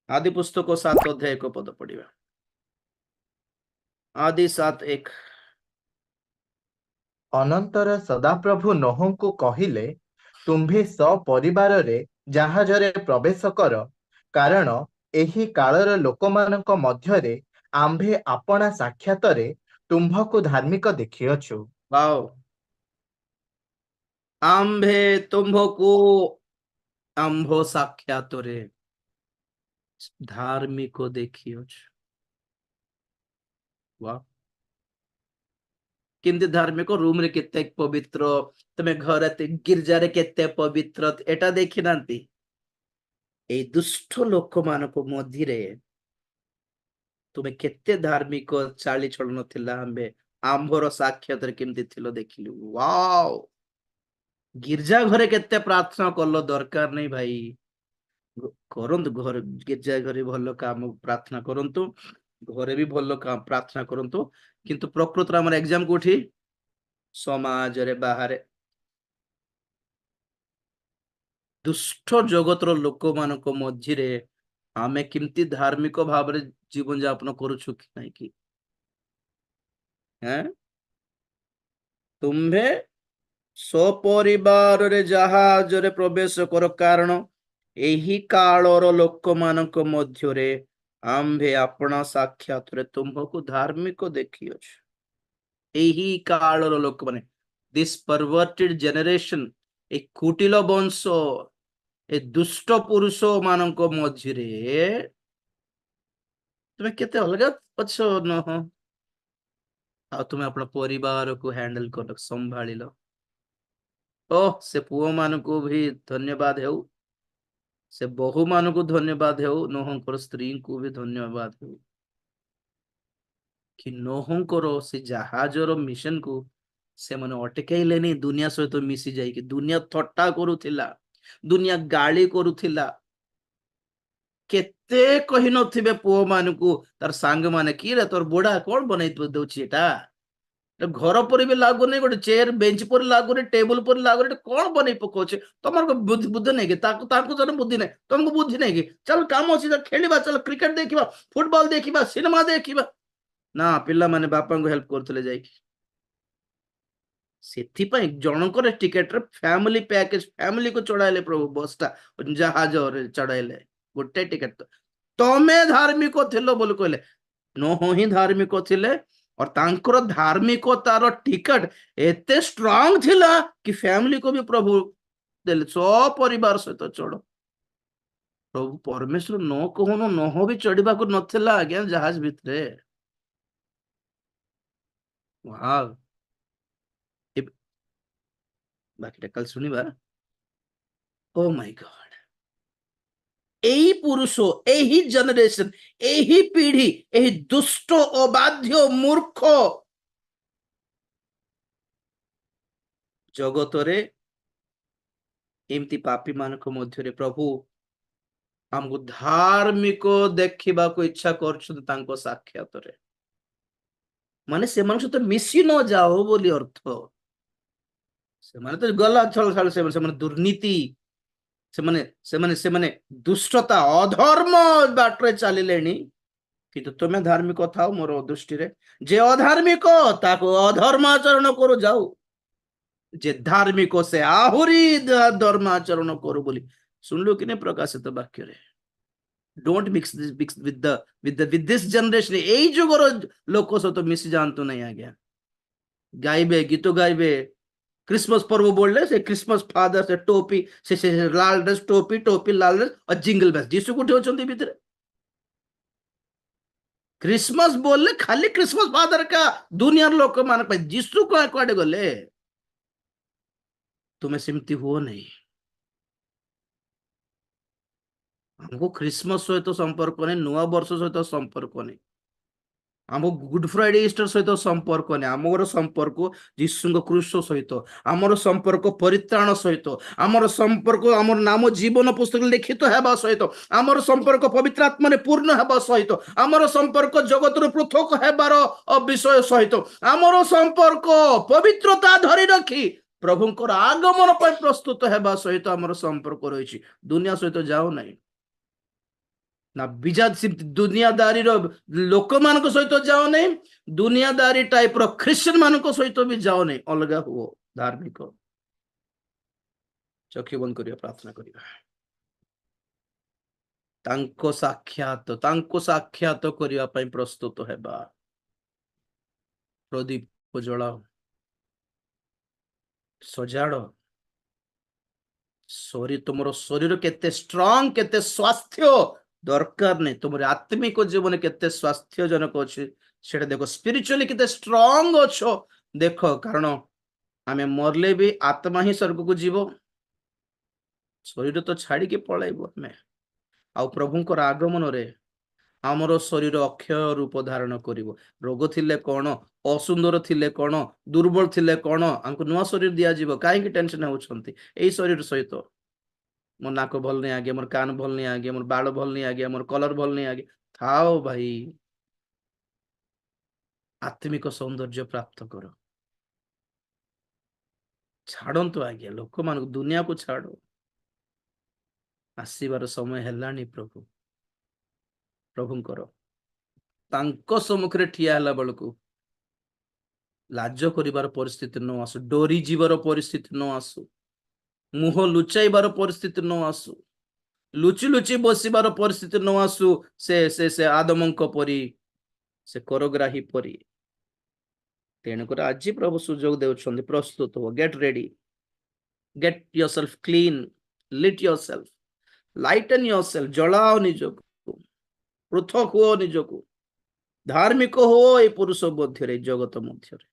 आदि पुस्तक 7 अध्याय 1 पद पढ़िबा। आदि 7:1। ଅନନ୍ତର ସଦାପ୍ରଭୁ ନୋହଙ୍କୁ କହିଲେ, ତୁମ୍ଭେ ସପରିବାରରେ ଜାହାଜରେ ପ୍ରବେଶ କର, କାରଣ ଏହି କାଳର ଲୋକମାନଙ୍କ ମଧ୍ୟରେ ଆମ୍ଭେ ଆପଣା ସାକ୍ଷାତରେ ତୁମ୍ଭକୁ ଧାର୍ମିକ ଦେଖିଅଛୁ। वाओ। आम्भे तुम्भको आम्भो साक्षातरे धार्मिक देखियोछ। वाह। केमती धार्मिक रूम रे केते पवित्र, तमे घर गिरजा रे केते पवित्र एटा देखि नांती। ए दुष्ट लोक मानको मध्यरे तुमे केते धार्मिक चाली चलन थिला। आम्बे आम्भर साक्षात रे केमती थिलो देखिलु। वाओ। गिरजा घरे केते प्रार्थना करलो दरकार नहीं भाई। करंतु घर गिरजा घरे भलो काम प्रार्थना करंतु, घरे भी भलो काम प्रार्थना करंतु, किंतु प्रकृत रे हमर एग्जाम कोठी समाज रे बाहर दुष्ट जगतर लोक मानक मझिरे आमे किमती धार्मिक भाव रे जीवन यापन करूछु कि नहीं कि हैं। तुम्भे सपरिवार रे जहाज रे प्रवेश कर, कारण एही कालर लोक मानक मध्यरे आम्भे अपना साक्षात रे तुमको धार्मिक देखियोछ। एही कालर लोक माने दिस परवर्टेड जनरेशन, ए कुटिल वंश, ए दुष्ट पुरुष मानक मझिरे तुमे केते अलगा अछ न हो। आ तुमे अपना परिवार को हैंडल कर संभाଳିलो। ओह से पुओ मान को भी धन्यवाद हेउ, से बहु मान को धन्यवाद हेउ, नोहंकर स्त्री को भी धन्यवाद हेउ कि नोहंकर से जहाजर मिशन को से माने अटकाइलेनी। दुनिया सहित तो मिसी जाई कि दुनिया थट्टा करूथिला, दुनिया गाली करूथिला। केते कहि नथिबे पुओ मान को तार सांग माने की रे तोर बुढ़ा कोन बनै दउछि एटा, घर पर भी लागुनी, गोटे चेयर बेंच पर लागुनी, टेबल पर लागुनी, कौन बन पकाउछे तुमको बुद्धि बुद्धि नहीं कि ताको जन बुद्धि नहीं, तुमको बुद्धि नहीं कि चल काम अछि खेलिबा, चल क्रिकेट देखिबा, फुटबॉल देखिबा, सिनेमा देखिबा। ना पिल्ला माने बापा को हेल्प करथले जाई। सेथि पई जनकर टिकेट रे फैमिली पैकेज, फैमिली को चढ़ाइले प्रभु बसटा जहाज रे चढ़ाइले गोटे टिकेट। तो तमे धार्मिक थिलो बोल कहले, नो ही धार्मिक थिले, और तांकर धार्मिकतार टिकट एते स्ट्रांग थिला कि फैमिली को भी प्रभु देले सब परिवार सहित चढ़। प्रभु परमेश्वर न कहून नह भी चढ़ा को नथिला आज्ञा जहाज भितरे। वाव। बाकी कल सुनिबा। Oh my God. एही पुरुष, एही जनरेशन, एही पीढ़ी, एही दुष्ट अबाध्य मूर्ख जगतरे एमती पापी मानक मध्यरे प्रभु हमको धार्मिक देखा को इच्छा कर साक्षात माने से सहित मिसी न जाओ बोली अर्थ। से माने तो गला छल छल से माने दुर्नीति, से माने दुष्टता अधर्म बाटरे चलिले, किंतु तुम्हें धार्मिक थाओ मोर दृष्टि रे। जे अधार्मिक ताको अधर्माचरण करो जाओ, जे धार्मिक से आहुरी धर्माचरण करो बोली सुनलो कि नहीं प्रकाशित वाक्य रे। Don't mix with this generation. एई जुगर लोक सहित मिसी जानतु नहीं आज्ञा। गाइबे गीत गाइबे, क्रिसमस पर्व बोलले से क्रिसमस फादर से टोपी से लाल ड्रेस, टोपी टोपी लाल ड्रेस और जिंगल बेल्स। जीसु कोठे होचंती भितरे क्रिसमस बोलले खाली क्रिसमस फादर का दुनिया लोक मान पे जीसु को कुआडे गले। तुम्हें सिमती हुओ नहीं। हमको क्रिसमस सहित संपर्क नहीं, नुआ वर्ष सहित संपर्क नहीं, आम गुड फ्राइडे ईस्टर सहित संपर्क नहीं। आमर संपर्क जीशु क्रूस सहित, आमर संपर्क परित्राण सहित, आमर संपर्क आमर नाम जीवन पुस्तक लिखित हेबा सहित, आमर संपर्क पवित्र आत्मा ने पूर्ण हेबा सहित, आमर संपर्क जगत पृथक हेबार विषय सहित, आमर संपर्क पवित्रता धरी रखी प्रभुंकर आगमन पर प्रस्तुत हेबा सहित आमर संपर्क रही। दुनिया सहित जाओ नहीं। ନା ବିଜାତ ସେମିତି ଦୁନିଆଦାରୀର ଲୋକମାନଙ୍କ ସହିତ ଯାଅ ନାହିଁ, ଦୁନିଆଦାରୀ ଟାଇପର ଖ୍ରୀଷ୍ଟିଆନ ମାନଙ୍କ ସହିତ ବି ଯାଅ ନାହିଁ, ଅଲଗା ହୁଅ ଧାର୍ମିକ। ଚକ୍ଷୁ ବନ୍ଦ କରିବା, ପ୍ରାର୍ଥନା କରିବା। ତାଙ୍କୁ ସାକ୍ଷାତ କରିବା ପାଇଁ ପ୍ରସ୍ତୁତ ହେବା। ପ୍ରଦୀପ ଜଳାଅ, ସଜାଡ। ତୁମର ଶରୀର କେତେ ଷ୍ଟ୍ରଙ୍ଗ, କେତେ ସ୍ୱାସ୍ଥ୍ୟ ଦରକାର ନାହିଁ, ତୁମର ଆତ୍ମିକ ଜୀବନ କେତେ ସ୍ୱାସ୍ଥ୍ୟଜନକ ଅଛି ସେଟା ଦେଖ। ସ୍ପିରିଚୁଆଲି କେତେ ଷ୍ଟ୍ରଙ୍ଗ ଅଛ ଦେଖ। କାରଣ ଆମେ ମରଲେ ବି ଆତ୍ମା ହିଁ ସ୍ୱର୍ଗକୁ ଯିବ, ଶରୀର ତ ଛାଡିକି ପଳାଇବ ଆମେ। ଆଉ ପ୍ରଭୁଙ୍କର ଆଗମନରେ ଆମର ଶରୀର ଅକ୍ଷୟ ରୂପ ଧାରଣ କରିବ। ରୋଗ ଥିଲେ କଣ, ଅସୁନ୍ଦର ଥିଲେ କଣ, ଦୁର୍ବଳ ଥିଲେ କଣ, ଆମକୁ ନୂଆ ଶରୀର ଦିଆଯିବ। କାହିଁକି ଟେନସନ ହେଉଛନ୍ତି ଏଇ ଶରୀର ସହିତ? ମୋ ନାକ ଭଲ ନାହିଁ ଆଜ୍ଞା, ମୋର କାନ ଭଲ ନାହିଁ ଆଜ୍ଞା, ମୋର ବାଳ ଭଲ ନାହିଁ ଆଜ୍ଞା, ମୋର କଲର ଭଲ ନାହିଁ ଆଜ୍ଞା। ଥାଅ ଭାଇ, ଆତ୍ମିକ ସୌନ୍ଦର୍ଯ୍ୟ ପ୍ରାପ୍ତ କର। ଛାଡନ୍ତୁ ଆଜ୍ଞା ଲୋକମାନଙ୍କୁ, ଦୁନିଆକୁ ଛାଡ। ଆସିବାର ସମୟ ହେଲାଣି ପ୍ରଭୁଙ୍କର। ତାଙ୍କ ସମ୍ମୁଖରେ ଠିଆ ହେଲା ବେଳକୁ ଲାଜ କରିବାର ପରିସ୍ଥିତି ନ ଆସୁ, ଡରି ଯିବାର ପରିସ୍ଥିତି ନ ଆସୁ, ମୁହଁ ଲୁଚାଇବାର ପରିସ୍ଥିତି ନ ଆସୁ, ଲୁଚି ଲୁଚି ବସିବାର ପରିସ୍ଥିତି ନ ଆସୁ। ସେ ଆଦମଙ୍କ ପରି, ସେ କରଗ୍ରାହୀ ପରି। ତେଣୁକରି ଆଜି ପ୍ରଭୁ ସୁଯୋଗ ଦେଉଛନ୍ତି, ପ୍ରସ୍ତୁତ ହୁଅ, get ready, get yourself clean, lit yourself, lighten yourself, ଜଳାଅ ନିଜକୁ, ପୃଥକ ହୁଅ ନିଜକୁ, ଧାର୍ମିକ ହୁଅ। ଏ ପୁରୁଷ ମଧ୍ୟରେ, ଜଗତ ମଧ୍ୟରେ